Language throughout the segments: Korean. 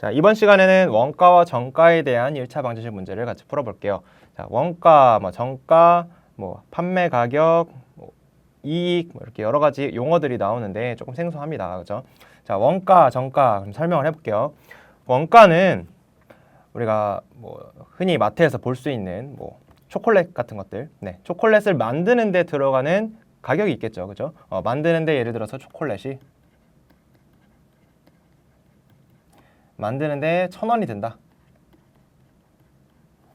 자, 이번 시간에는 원가와 정가에 대한 1차 방정식 문제를 같이 풀어볼게요. 자, 원가, 정가, 판매 가격, 이익, 이렇게 여러 가지 용어들이 나오는데 조금 생소합니다. 그죠? 자, 원가, 정가, 그럼 설명을 해볼게요. 원가는 우리가 흔히 마트에서 볼 수 있는 초콜릿 같은 것들, 네, 초콜릿을 만드는 데 들어가는 가격이 있겠죠. 그죠? 만드는데 예를 들어서 초콜릿이 만드는데 1,000원이 든다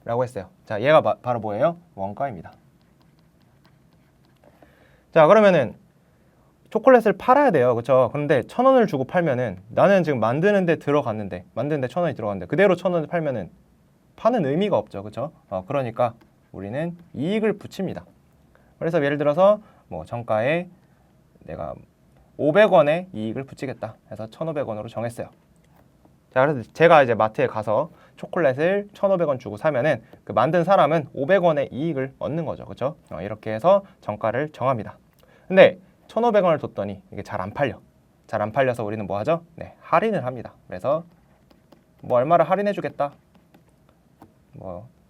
라고 했어요. 자, 얘가 바로 뭐예요? 원가입니다. 자, 그러면은 초콜릿을 팔아야 돼요. 그렇죠? 그런데 1,000원을 주고 팔면은 나는 지금 만드는데 들어갔는데 만드는데 1,000원이 들어갔는데 그대로 1,000원을 팔면은 파는 의미가 없죠. 그렇죠? 그러니까 우리는 이익을 붙입니다. 그래서 예를 들어서 정가에 내가 500원의 이익을 붙이겠다 해서 1,500원으로 정했어요. 자, 그래서 제가 이제 마트에 가서 초콜릿을 1,500원 주고 사면은 그 만든 사람은 500원의 이익을 얻는 거죠. 그렇죠? 이렇게 해서 정가를 정합니다. 근데 1,500원을 줬더니 이게 잘 안 팔려. 잘 안 팔려서 우리는 뭐 하죠? 네, 할인을 합니다. 그래서 얼마를 할인해 주겠다.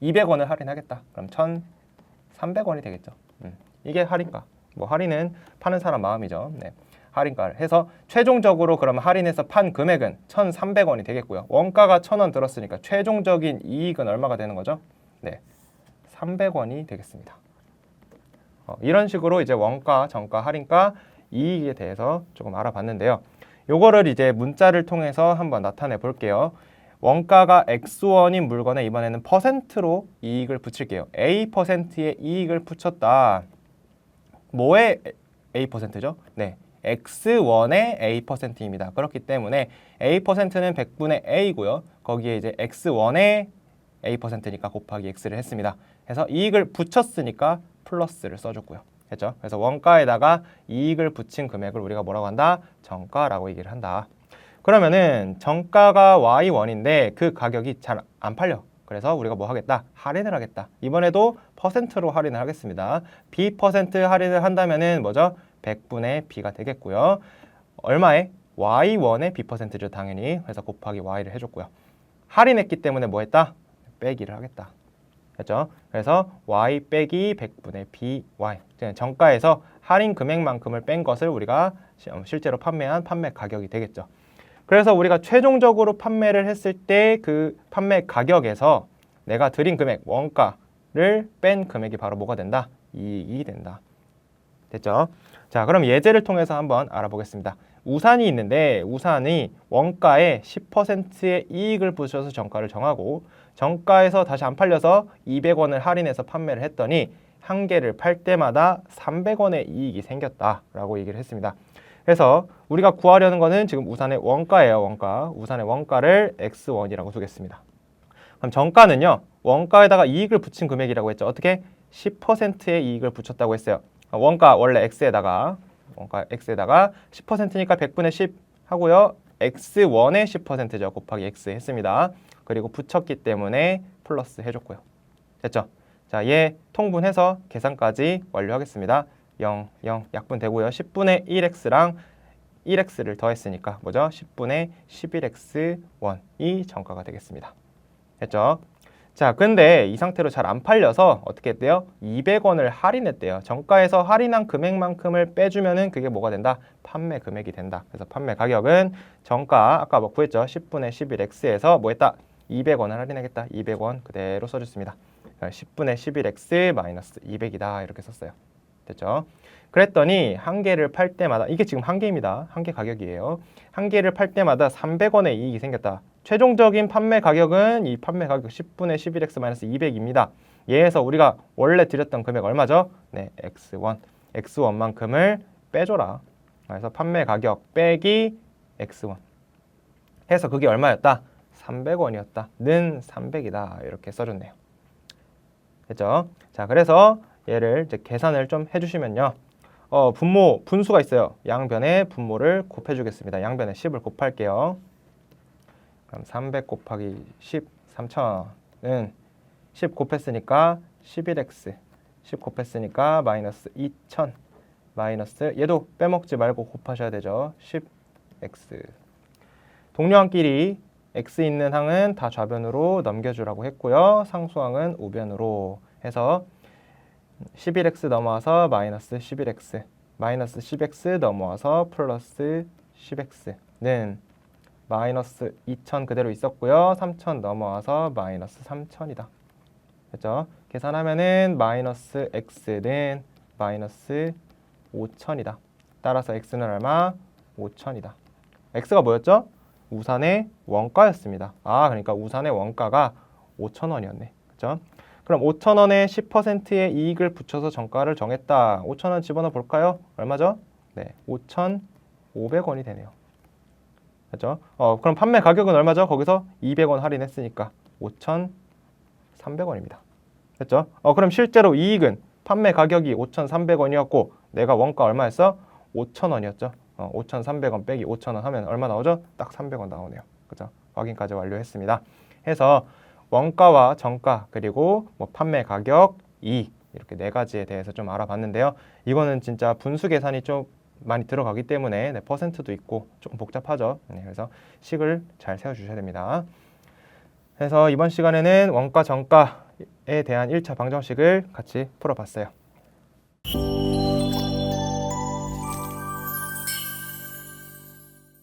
200원을 할인하겠다. 그럼 1,300원이 되겠죠. 이게 할인가. 할인은 파는 사람 마음이죠. 네. 할인가를 해서 최종적으로 그러면 할인해서 판 금액은 1,300원이 되겠고요. 원가가 1,000원 들었으니까 최종적인 이익은 얼마가 되는 거죠? 네, 300원이 되겠습니다. 이런 식으로 이제 원가, 정가, 할인가, 이익에 대해서 조금 알아봤는데요. 요거를 이제 문자를 통해서 한번 나타내 볼게요. 원가가 X1인 물건에 이번에는 퍼센트로 이익을 붙일게요. A%의 이익을 붙였다. 뭐의 A%죠? 네, X1의 A%입니다. 그렇기 때문에 A%는 100분의 A고요. 거기에 이제 X1의 A%니까 곱하기 X를 했습니다. 해서 이익을 붙였으니까 플러스를 써줬고요. 됐죠? 그래서 원가에다가 이익을 붙인 금액을 우리가 뭐라고 한다? 정가라고 얘기를 한다. 그러면은 정가가 Y1인데 그 가격이 잘 안 팔려. 그래서 우리가 뭐 하겠다? 할인을 하겠다. 이번에도 퍼센트로 할인을 하겠습니다. B% 할인을 한다면은 뭐죠? 100분의 B가 되겠고요. 얼마에? Y1의 B%죠, 당연히. 그래서 곱하기 Y를 해줬고요. 할인했기 때문에 뭐 했다? 빼기를 하겠다. 됐죠? 그래서 Y 빼기 100분의 BY. 정가에서 할인 금액만큼을 뺀 것을 우리가 실제로 판매한 판매 가격이 되겠죠. 그래서 우리가 최종적으로 판매를 했을 때 그 판매 가격에서 내가 드린 금액, 원가를 뺀 금액이 바로 뭐가 된다? 이익이 된다. 됐죠? 자, 그럼 예제를 통해서 한번 알아보겠습니다. 우산이 있는데 우산이 원가에 10%의 이익을 붙여서 정가를 정하고 정가에서 다시 안 팔려서 200원을 할인해서 판매를 했더니 한 개를 팔 때마다 300원의 이익이 생겼다라고 얘기를 했습니다. 그래서 우리가 구하려는 거는 지금 우산의 원가예요. 원가. 우산의 원가를 X1이라고 두겠습니다. 그럼 정가는요. 원가에다가 이익을 붙인 금액이라고 했죠. 어떻게? 10%의 이익을 붙였다고 했어요. 원가 원래 X에다가 원가 X에다가 10%니까 100분의 10 하고요. X1의 10%죠. 곱하기 X 했습니다. 그리고 붙였기 때문에 플러스 해줬고요. 됐죠? 자, 얘 통분해서 계산까지 완료하겠습니다. 0, 0 약분되고요. 10분의 1x랑 1x를 더했으니까 뭐죠? 10분의 11x1이 정가가 되겠습니다. 됐죠? 자, 근데 이 상태로 잘 안 팔려서 어떻게 했대요? 200원을 할인했대요. 정가에서 할인한 금액만큼을 빼주면은 그게 뭐가 된다? 판매 금액이 된다. 그래서 판매 가격은 정가 아까 구했죠? 10분의 11x에서 뭐 했다? 200원을 할인하겠다. 200원 그대로 써줬습니다. 10분의 11x 마이너스 200이다 이렇게 썼어요. 됐죠? 그랬더니 한 개를 팔 때마다 이게 지금 한 개입니다. 한 개 가격이에요. 한 개를 팔 때마다 300원의 이익이 생겼다. 최종적인 판매 가격은 이 판매 가격 10분의 11x 마이너스 200입니다. 얘에서 우리가 원래 드렸던 금액 얼마죠? 네, x1. x1만큼을 빼줘라. 그래서 판매 가격 빼기 x1. 해서 그게 얼마였다? 300원이었다. 는 300이다. 이렇게 써줬네요. 됐죠? 자, 그래서 얘를 이제 계산을 좀 해주시면요. 분수가 있어요. 양변에 분모를 곱해주겠습니다. 양변에 10을 곱할게요. 그럼 300 곱하기 10, 3000은 10 곱했으니까 11x 10 곱했으니까 마이너스 2000 마이너스 얘도 빼먹지 말고 곱하셔야 되죠. 10x 동료한끼리 x 있는 항은 다 좌변으로 넘겨주라고 했고요. 상수항은 우변으로 해서 11x 넘어와서 마이너스 11x, 마이너스 10x 넘어와서 플러스 10x는 마이너스 2000 그대로 있었고요. 3000 넘어와서 마이너스 3000이다. 됐죠? 계산하면은 마이너스 x는 마이너스 5000이다. 따라서 x는 얼마? 5000이다. x가 뭐였죠? 우산의 원가였습니다. 아, 그러니까 우산의 원가가 5000원이었네. 그렇죠? 그럼 5000원에 10%의 이익을 붙여서 정가를 정했다. 5000원 집어넣어 볼까요? 얼마죠? 네, 5,500원이 되네요. 그렇죠? 그럼 판매 가격은 얼마죠? 거기서 200원 할인했으니까 5,300원입니다. 됐죠? 그럼 실제로 이익은 판매 가격이 5,300원이었고 내가 원가 얼마였어? 5,000원이었죠. 5,300원 빼기 5,000원 하면 얼마 나오죠? 딱 300원 나오네요. 그죠? 확인까지 완료했습니다. 해서 원가와 정가 그리고 뭐 판매 가격, 이익 이렇게 네 가지에 대해서 좀 알아봤는데요. 이거는 진짜 분수 계산이 좀 많이 들어가기 때문에 네, 퍼센트도 있고 조금 복잡하죠. 네, 그래서 식을 잘 세워주셔야 됩니다. 그래서 이번 시간에는 원가, 정가에 대한 1차 방정식을 같이 풀어봤어요.